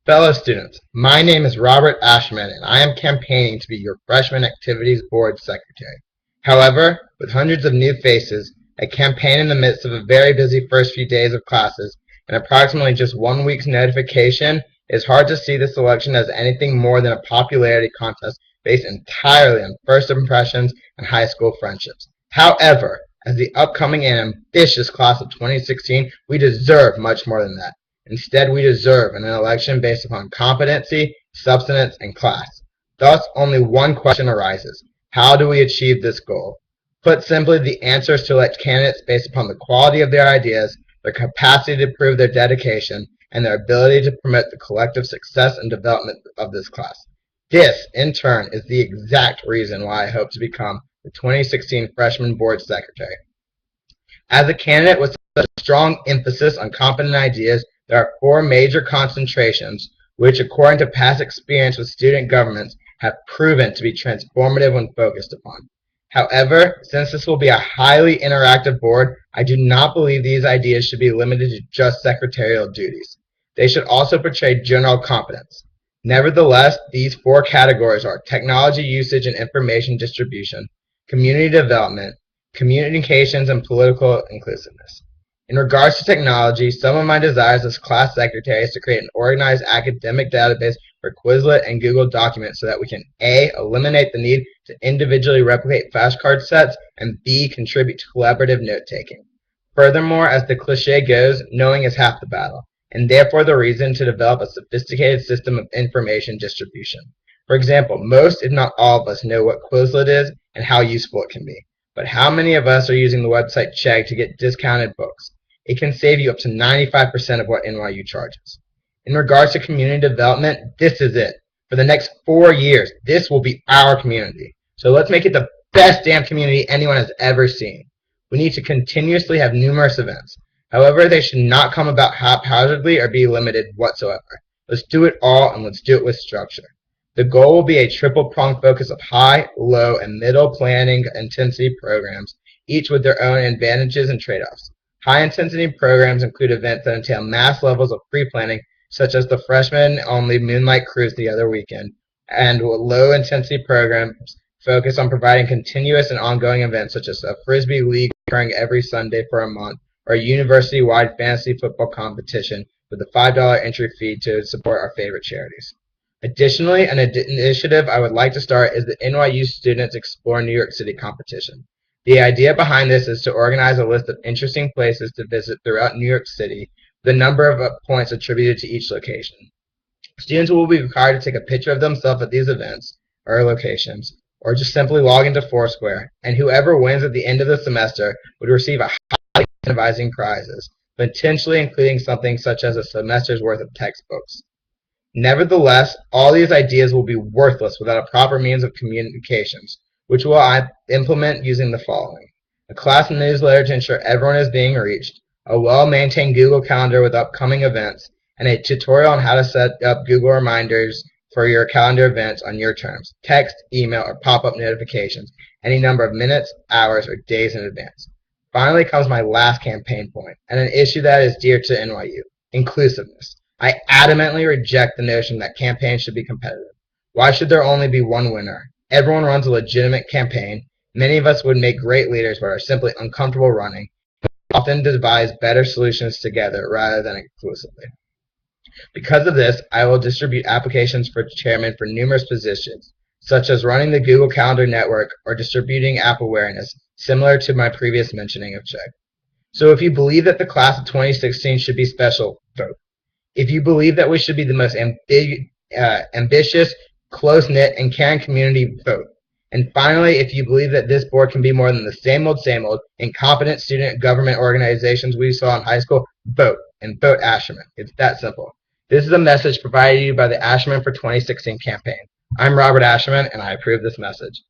Fellow students, my name is Robert Ascherman and I am campaigning to be your Freshman Activities Board Secretary. However, with hundreds of new faces, a campaign in the midst of a very busy first few days of classes, and approximately just 1 week's notification, it is hard to see this election as anything more than a popularity contest based entirely on first impressions and high school friendships. However, as the upcoming and ambitious class of 2016, we deserve much more than that. Instead, we deserve an election based upon competency, substance, and class. Thus, only one question arises. How do we achieve this goal? Put simply, the answer is to elect candidates based upon the quality of their ideas, their capacity to prove their dedication, and their ability to promote the collective success and development of this class. This, in turn, is the exact reason why I hope to become the 2016 Freshman Board Secretary. As a candidate with such a strong emphasis on competent ideas, there are 4 major concentrations which, according to past experience with student governments, have proven to be transformative when focused upon. However, since this will be a highly interactive board, I do not believe these ideas should be limited to just secretarial duties. They should also portray general competence. Nevertheless, these 4 categories are technology usage and information distribution, community development, communications, and political inclusiveness. In regards to technology, some of my desires as class secretary is to create an organized academic database for Quizlet and Google Documents so that we can A. eliminate the need to individually replicate flashcard sets, and B. contribute to collaborative note-taking. Furthermore, as the cliche goes, knowing is half the battle, and therefore the reason to develop a sophisticated system of information distribution. For example, most, if not all of us, know what Quizlet is and how useful it can be. But how many of us are using the website Chegg to get discounted books? It can save you up to 95% of what NYU charges. In regards to community development, this is it. For the next 4 years, this will be our community. So let's make it the best damn community anyone has ever seen. We need to continuously have numerous events. However, they should not come about haphazardly or be limited whatsoever. Let's do it all, and let's do it with structure. The goal will be a triple-pronged focus of high, low, and middle planning intensity programs, each with their own advantages and trade-offs. High-intensity programs include events that entail mass levels of pre-planning, such as the freshman-only Moonlight Cruise the other weekend, and low-intensity programs focus on providing continuous and ongoing events, such as a Frisbee League occurring every Sunday for a month, or a university-wide fantasy football competition with a $5 entry fee to support our favorite charities. Additionally, an initiative I would like to start is the NYU Students Explore New York City competition. The idea behind this is to organize a list of interesting places to visit throughout New York City, with a number of points attributed to each location. Students will be required to take a picture of themselves at these events or locations, or just simply log into Foursquare, and whoever wins at the end of the semester would receive a highly incentivizing prizes, potentially including something such as a semester's worth of textbooks. Nevertheless, all these ideas will be worthless without a proper means of communications, which will implement using the following: a class newsletter to ensure everyone is being reached, a well-maintained Google Calendar with upcoming events, and a tutorial on how to set up Google reminders for your calendar events on your terms, text, email, or pop-up notifications, any number of minutes, hours, or days in advance. Finally comes my last campaign point, and an issue that is dear to NYU: inclusiveness. I adamantly reject the notion that campaigns should be competitive. Why should there only be one winner? Everyone runs a legitimate campaign. Many of us would make great leaders but are simply uncomfortable running. We often devise better solutions together rather than exclusively. Because of this, I will distribute applications for chairman for numerous positions, such as running the Google Calendar network or distributing app awareness, similar to my previous mentioning of Chegg. So if you believe that the class of 2016 should be special, vote. If you believe that we should be the most ambitious, close-knit, and caring community, vote. And finally, if you believe that this board can be more than the same old, incompetent student government organizations we saw in high school, vote. And vote Ascherman. It's that simple. This is a message provided to you by the Ascherman for 2016 campaign. I'm Robert Ascherman, and I approve this message.